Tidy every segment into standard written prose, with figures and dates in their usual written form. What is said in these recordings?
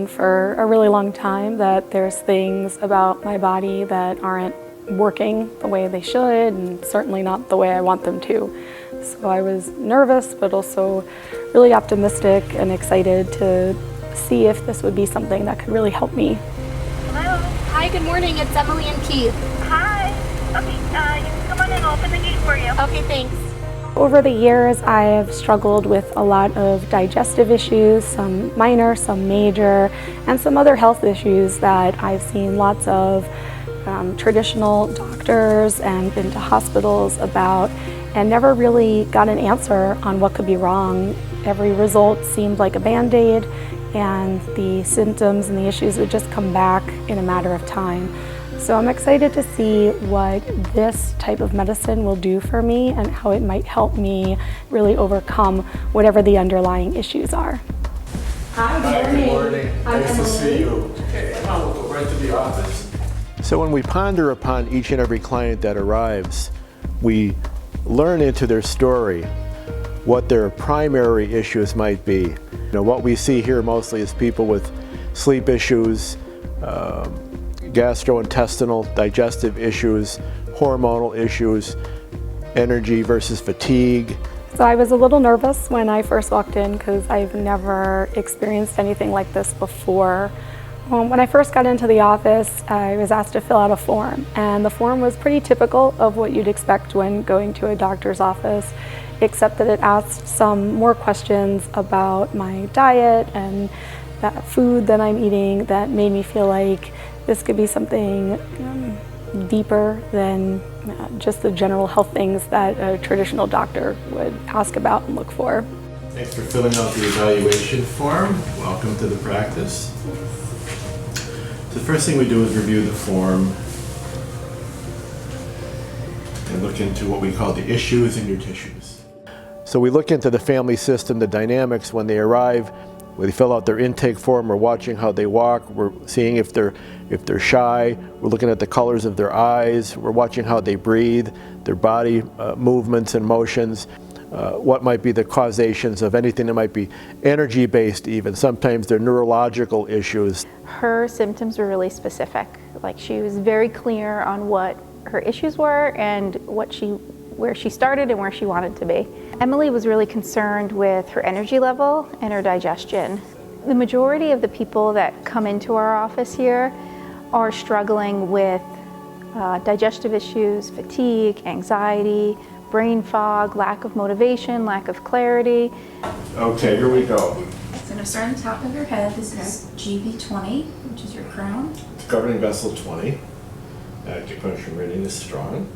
known for a really long time that there's things about my body that aren't working the way they should, and certainly not the way I want them to. So I was nervous, but also really optimistic and excited to see if this would be something that could really help me. Hello. Hi, good morning. It's Emily and Keith. Hi. Okay, you can come on and I'll open the gate for you. Okay, thanks. Over the years, I have struggled with a lot of digestive issues, some minor, some major, and some other health issues that I've seen lots of traditional doctors and been to hospitals about, and never really got an answer on what could be wrong. Every result seemed like a Band-Aid, and the symptoms and the issues would just come back in a matter of time. So I'm excited to see what this type of medicine will do for me and how it might help me really overcome whatever the underlying issues are. Hi, good morning. Nice to see you. Okay, come on, we'll go right to the office. So when we ponder upon each and every client that arrives, we learn into their story what their primary issues might be. You know, what we see here mostly is people with sleep issues, gastrointestinal, digestive issues, hormonal issues, energy versus fatigue. So I was a little nervous when I first walked in because I've never experienced anything like this before. When I first got into the office, I was asked to fill out a form, and the form was pretty typical of what you'd expect when going to a doctor's office, except that it asked some more questions about my diet and that food that I'm eating that made me feel like this could be something deeper than just the general health things that a traditional doctor would ask about and look for. Thanks for filling out the evaluation form. Welcome to the practice. The first thing we do is review the form and look into what we call the issues in your tissues. So we look into the family system, the dynamics when they arrive. When they fill out their intake form, we're watching how they walk, we're seeing if they're shy, we're looking at the colors of their eyes, we're watching how they breathe, their body movements and motions, what might be the causations of anything that might be energy-based even. Sometimes they're neurological issues. Her symptoms were really specific. Like, she was very clear on what her issues were and where she started and where she wanted to be. Emily was really concerned with her energy level and her digestion. The majority of the people that come into our office here are struggling with digestive issues, fatigue, anxiety, brain fog, lack of motivation, lack of clarity. Okay, here we go. So I'm going to start on the top of your head. This is GB20, which is your crown. It's governing vessel 20. Acupuncture reading is strong.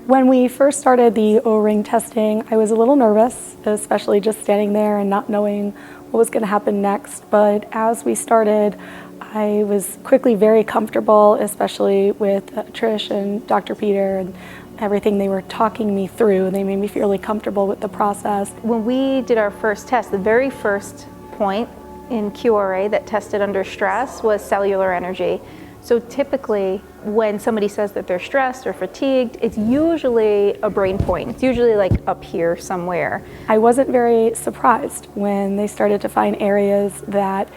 When we first started the O-ring testing, I was a little nervous, especially just standing there and not knowing what was going to happen next. But as we started, I was quickly very comfortable, especially with Trish and Dr. Peter and everything they were talking me through. They made me feel really comfortable with the process. When we did our first test, the very first point in QRA that tested under stress was cellular energy. So typically, when somebody says that they're stressed or fatigued, it's usually a brain point. It's usually like up here somewhere. I wasn't very surprised when they started to find areas that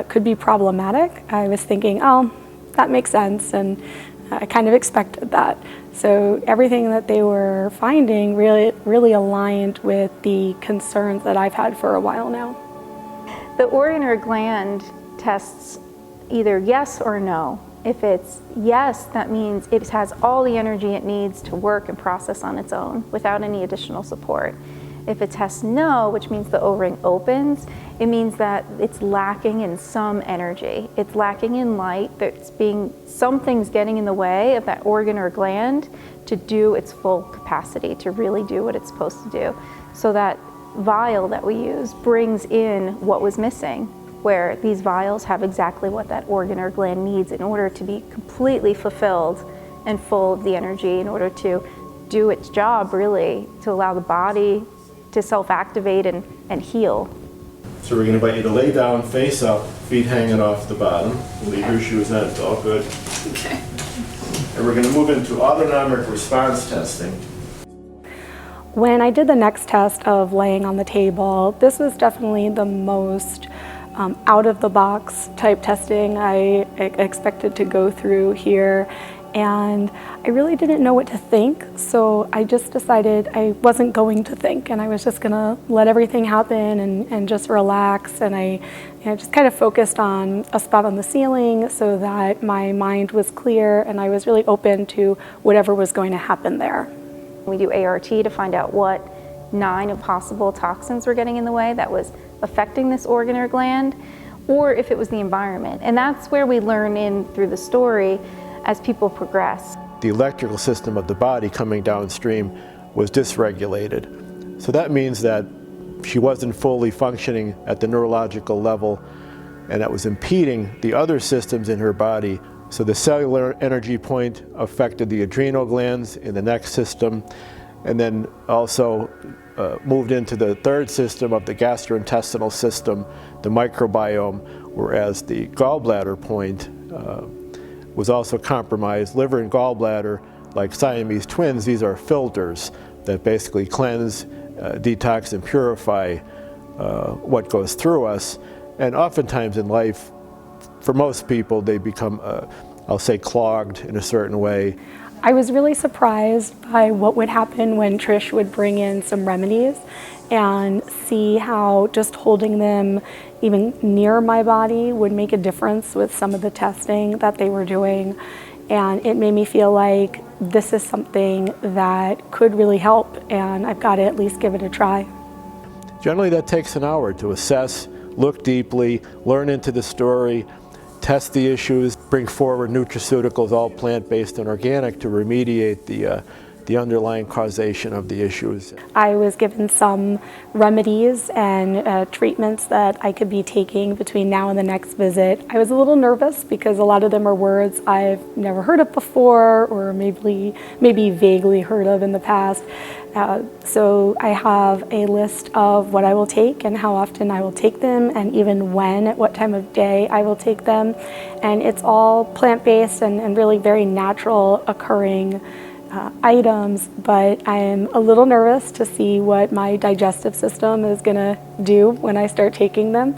could be problematic. I was thinking, oh, that makes sense, and I kind of expected that. So everything that they were finding really aligned with the concerns that I've had for a while now. The organ or gland tests either yes or no. If it's yes, that means it has all the energy it needs to work and process on its own without any additional support. If it tests no, which means the O-ring opens, it means that it's lacking in some energy. It's lacking in light. Something's getting in the way of that organ or gland to do its full capacity, to really do what it's supposed to do. So that vial that we use brings in what was missing, where these vials have exactly what that organ or gland needs in order to be completely fulfilled and full of the energy in order to do its job, really, to allow the body to self-activate and heal. So we're going to invite you to lay down, face up, feet hanging off the bottom. Leave your shoes on, it's all good. Okay. And we're going to move into autonomic response testing. When I did the next test of laying on the table, this was definitely the most out-of-the-box type testing I expected to go through here. And I really didn't know what to think, so I just decided I wasn't going to think, and I was just gonna let everything happen and just relax. And I just kind of focused on a spot on the ceiling so that my mind was clear and I was really open to whatever was going to happen there. We do ART to find out what 9 of possible toxins were getting in the way that was affecting this organ or gland, or if it was the environment. And that's where we learn through the story as people progress. The electrical system of the body coming downstream was dysregulated. So that means that she wasn't fully functioning at the neurological level, and that was impeding the other systems in her body. So the cellular energy point affected the adrenal glands in the next system, and then also moved into the third system of the gastrointestinal system, the microbiome, whereas the gallbladder point was also compromised. Liver and gallbladder, like Siamese twins, these are filters that basically cleanse, detox, and purify what goes through us. And oftentimes in life, for most people, they become, I'll say, clogged in a certain way. I was really surprised by what would happen when Trish would bring in some remedies and see how just holding them even near my body would make a difference with some of the testing that they were doing. And it made me feel like this is something that could really help, and I've got to at least give it a try. Generally that takes an hour to assess, look deeply, learn into the story, test the issues, bring forward nutraceuticals, all plant-based and organic, to remediate the underlying causation of the issues. I was given some remedies and treatments that I could be taking between now and the next visit. I was a little nervous because a lot of them are words I've never heard of before, or maybe vaguely heard of in the past. So I have a list of what I will take and how often I will take them, and even when, at what time of day I will take them. And it's all plant-based and really very natural occurring items, but I'm a little nervous to see what my digestive system is going to do when I start taking them.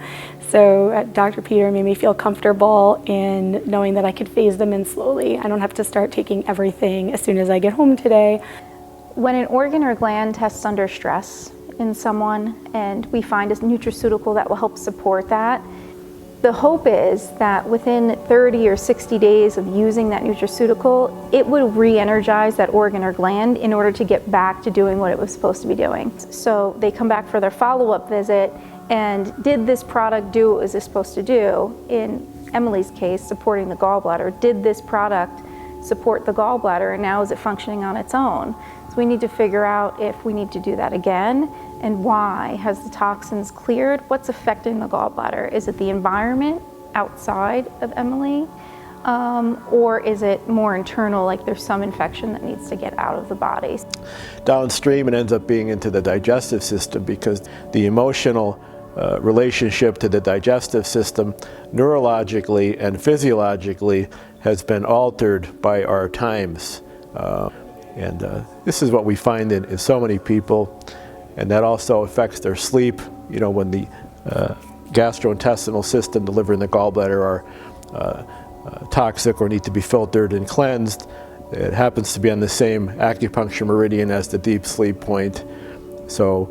So Dr. Peter made me feel comfortable in knowing that I could phase them in slowly. I don't have to start taking everything as soon as I get home today. When an organ or gland tests under stress in someone, and we find a nutraceutical that will help support that, the hope is that within 30 or 60 days of using that nutraceutical, it would re-energize that organ or gland in order to get back to doing what it was supposed to be doing. So they come back for their follow-up visit, and did this product do what it was supposed to do? In Emily's case, supporting the gallbladder, did this product support the gallbladder, and now is it functioning on its own? So we need to figure out if we need to do that again, and why. Has the toxins cleared? What's affecting the gallbladder? Is it the environment outside of Emily? Or is it more internal, like there's some infection that needs to get out of the body? Downstream, it ends up being into the digestive system, because the emotional relationship to the digestive system, neurologically and physiologically, has been altered by our times. This is what we find in so many people. And that also affects their sleep. You know, when the gastrointestinal system, the liver and the gallbladder are toxic or need to be filtered and cleansed, it happens to be on the same acupuncture meridian as the deep sleep point. So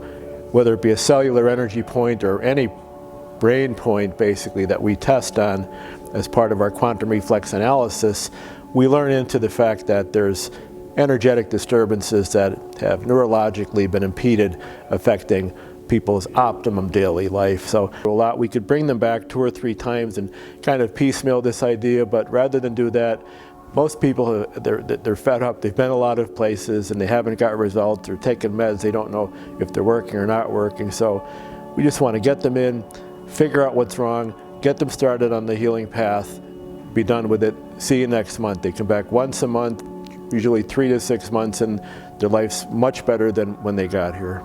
whether it be a cellular energy point or any brain point, basically, that we test on as part of our quantum reflex analysis, we learn into the fact that there's energetic disturbances that have neurologically been impeded, affecting people's optimum daily life. So a lot, we could bring them back 2 or 3 times and kind of piecemeal this idea, but rather than do that, most people, they're fed up. They've been a lot of places and they haven't got results. They're taking meds. They don't know if they're working or not working. So we just want to get them in, figure out what's wrong, get them started on the healing path, be done with it. See you next month. They come back once a month, usually 3 to 6 months, and their life's much better than when they got here.